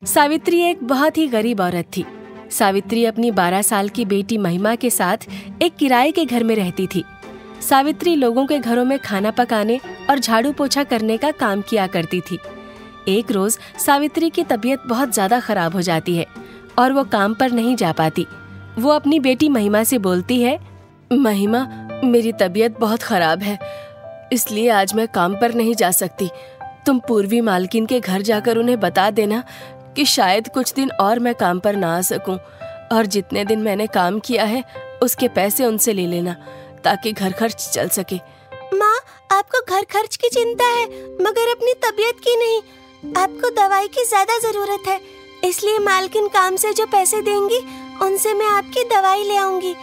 सावित्री एक बहुत ही गरीब औरत थी। सावित्री अपनी 12 साल की बेटी महिमा के साथ एक किराए के घर में रहती थी। सावित्री लोगों के घरों में खाना पकाने और झाड़ू पोछा करने का काम किया करती थी। एक रोज सावित्री की तबीयत बहुत ज्यादा खराब हो जाती है और वो काम पर नहीं जा पाती। वो अपनी बेटी महिमा से बोलती है, महिमा, मेरी तबीयत बहुत खराब है, इसलिए आज मैं काम पर नहीं जा सकती। तुम पूर्वी मालकिन के घर जाकर उन्हें बता देना कि शायद कुछ दिन और मैं काम पर ना आ सकूं, और जितने दिन मैंने काम किया है उसके पैसे उनसे ले लेना ताकि घर खर्च चल सके। माँ, आपको घर खर्च की चिंता है मगर अपनी तबीयत की नहीं। आपको दवाई की ज्यादा जरूरत है, इसलिए मालकिन काम से जो पैसे देंगी उनसे मैं आपकी दवाई ले आऊंगी।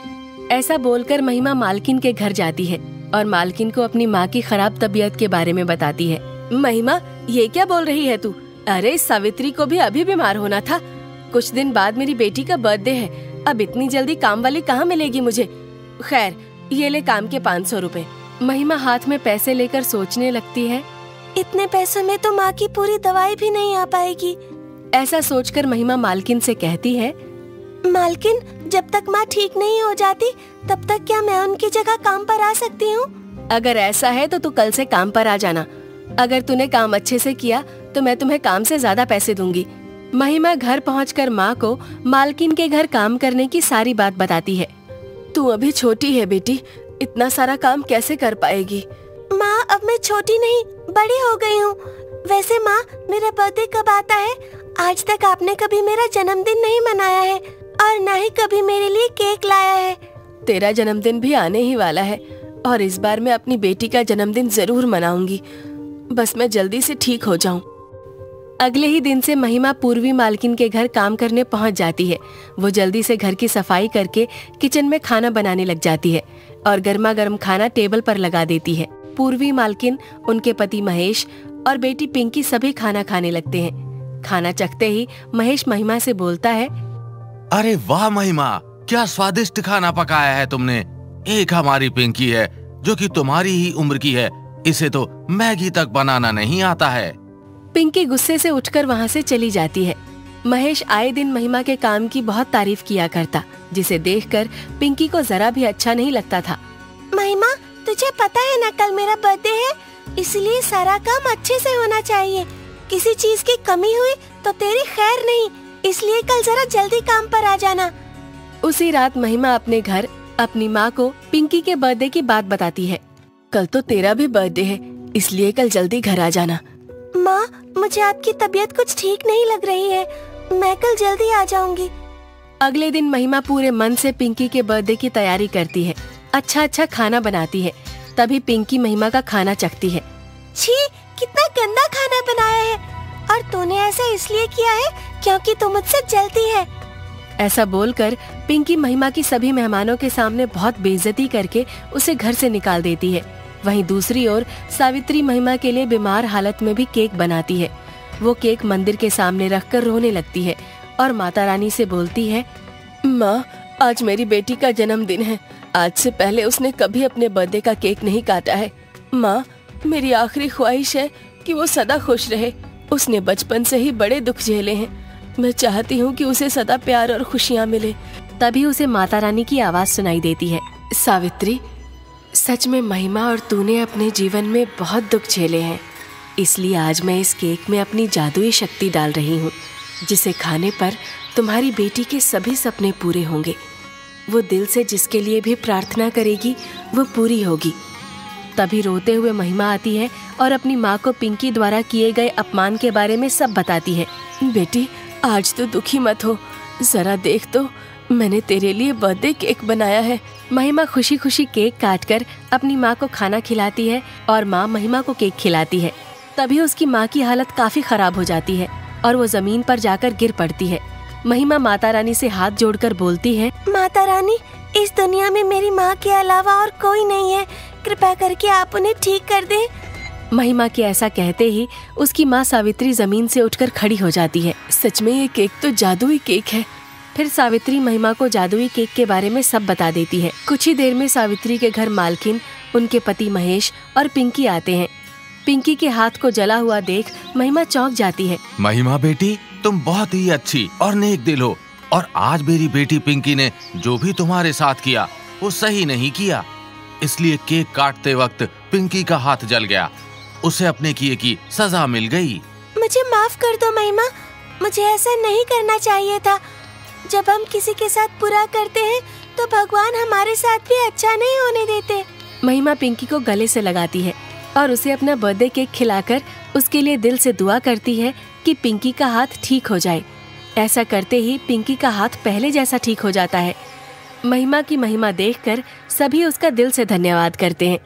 ऐसा बोलकर महिमा मालकिन के घर जाती है और मालकिन को अपनी माँ की खराब तबीयत के बारे में बताती है। महिमा, ये क्या बोल रही है तू? अरे सावित्री को भी अभी बीमार होना था। कुछ दिन बाद मेरी बेटी का बर्थडे है, अब इतनी जल्दी काम वाली कहाँ मिलेगी मुझे? खैर, ये ले काम के 500 रुपए। महिमा हाथ में पैसे लेकर सोचने लगती है, इतने पैसों में तो माँ की पूरी दवाई भी नहीं आ पाएगी। ऐसा सोचकर महिमा मालकिन से कहती है, मालकिन, जब तक माँ ठीक नहीं हो जाती तब तक क्या मैं उनकी जगह काम पर आ सकती हूँ? अगर ऐसा है तो तू कल से काम पर आ जाना। अगर तूने काम अच्छे से किया तो मैं तुम्हें काम से ज्यादा पैसे दूंगी। महिमा घर पहुंचकर माँ को मालकिन के घर काम करने की सारी बात बताती है। तू अभी छोटी है बेटी, इतना सारा काम कैसे कर पाएगी? माँ, अब मैं छोटी नहीं बड़ी हो गई हूँ। वैसे माँ, मेरा बर्थडे कब आता है? आज तक आपने कभी मेरा जन्मदिन नहीं मनाया है और न ही कभी मेरे लिए केक लाया है। तेरा जन्मदिन भी आने ही वाला है और इस बार मैं अपनी बेटी का जन्मदिन जरूर मनाऊंगी, बस मैं जल्दी से ठीक हो जाऊं। अगले ही दिन से महिमा पूर्वी मालकिन के घर काम करने पहुंच जाती है। वो जल्दी से घर की सफाई करके किचन में खाना बनाने लग जाती है और गर्मा गर्म खाना टेबल पर लगा देती है। पूर्वी मालकिन, उनके पति महेश और बेटी पिंकी सभी खाना खाने लगते हैं। खाना चखते ही महेश महिमा से बोलता है, अरे वाह महिमा, क्या स्वादिष्ट खाना पकाया है तुमने। एक हमारी पिंकी है जो कि तुम्हारी ही उम्र की है, इसे तो मैगी तक बनाना नहीं आता है। पिंकी गुस्से से उठकर वहाँ से चली जाती है। महेश आए दिन महिमा के काम की बहुत तारीफ किया करता, जिसे देखकर पिंकी को जरा भी अच्छा नहीं लगता था। महिमा, तुझे पता है ना कल मेरा बर्थडे है, इसलिए सारा काम अच्छे से होना चाहिए। किसी चीज की कमी हुई तो तेरी खैर नहीं, इसलिए कल जरा जल्दी काम पर आ जाना। उसी रात महिमा अपने घर अपनी माँ को पिंकी के बर्थडे की बात बताती है। कल तो तेरा भी बर्थडे है, इसलिए कल जल्दी घर आ जाना। माँ, मुझे आपकी तबीयत कुछ ठीक नहीं लग रही है, मैं कल जल्दी आ जाऊंगी। अगले दिन महिमा पूरे मन से पिंकी के बर्थडे की तैयारी करती है। अच्छा खाना बनाती है। तभी पिंकी महिमा का खाना चखती है। छी, कितना गंदा खाना बनाया है, और तूने ऐसा इसलिए किया है क्योंकि तू मुझसे जलती है। ऐसा बोलकर पिंकी महिमा की सभी मेहमानों के सामने बहुत बेइज्जती करके उसे घर से निकाल देती है। वहीं दूसरी ओर सावित्री महिमा के लिए बीमार हालत में भी केक बनाती है। वो केक मंदिर के सामने रखकर रोने लगती है और माता रानी से बोलती है, माँ, आज मेरी बेटी का जन्मदिन है। आज से पहले उसने कभी अपने बर्थडे का केक नहीं काटा है। माँ, मेरी आखिरी ख्वाहिश है कि वो सदा खुश रहे। उसने बचपन से ही बड़े दुख झेले हैं। मैं चाहती हूँ कि उसे सदा प्यार और खुशियाँ मिले। तभी उसे माता रानी की आवाज सुनाई देती है, सावित्री, सच में महिमा और तूने अपने जीवन में बहुत दुख झेले हैं, इसलिए आज मैं इस केक में अपनी जादुई शक्ति डाल रही हूँ, जिसे खाने पर तुम्हारी बेटी के सभी सपने पूरे होंगे। वो दिल से जिसके लिए भी प्रार्थना करेगी वो पूरी होगी। तभी रोते हुए महिमा आती है और अपनी माँ को पिंकी द्वारा किए गए अपमान के बारे में सब बताती है। बेटी, आज तो दुखी मत हो, जरा देख तो, मैंने तेरे लिए बर्थडे केक बनाया है। महिमा खुशी खुशी केक काटकर अपनी माँ को खाना खिलाती है और माँ महिमा को केक खिलाती है। तभी उसकी माँ की हालत काफी खराब हो जाती है और वो जमीन पर जाकर गिर पड़ती है। महिमा माता रानी से हाथ जोड़कर बोलती है, माता रानी, इस दुनिया में मेरी माँ के अलावा और कोई नहीं है, कृपया करके आप उन्हें ठीक कर दें। महिमा के ऐसा कहते ही उसकी माँ सावित्री जमीन से उठकर खड़ी हो जाती है। सच में ये केक तो जादुई केक है। फिर सावित्री महिमा को जादुई केक के बारे में सब बता देती है। कुछ ही देर में सावित्री के घर मालकिन, उनके पति महेश और पिंकी आते हैं। पिंकी के हाथ को जला हुआ देख महिमा चौंक जाती है। महिमा बेटी, तुम बहुत ही अच्छी और नेक दिल हो, और आज मेरी बेटी पिंकी ने जो भी तुम्हारे साथ किया वो सही नहीं किया, इसलिए केक काटते वक्त पिंकी का हाथ जल गया, उसे अपने किए की सजा मिल गई। मुझे माफ कर दो महिमा, मुझे ऐसा नहीं करना चाहिए था। जब हम किसी के साथ बुरा करते हैं तो भगवान हमारे साथ भी अच्छा नहीं होने देते। महिमा पिंकी को गले से लगाती है और उसे अपना बर्थडे केक खिलाकर उसके लिए दिल से दुआ करती है कि पिंकी का हाथ ठीक हो जाए। ऐसा करते ही पिंकी का हाथ पहले जैसा ठीक हो जाता है। महिमा की महिमा देखकर सभी उसका दिल से धन्यवाद करते हैं।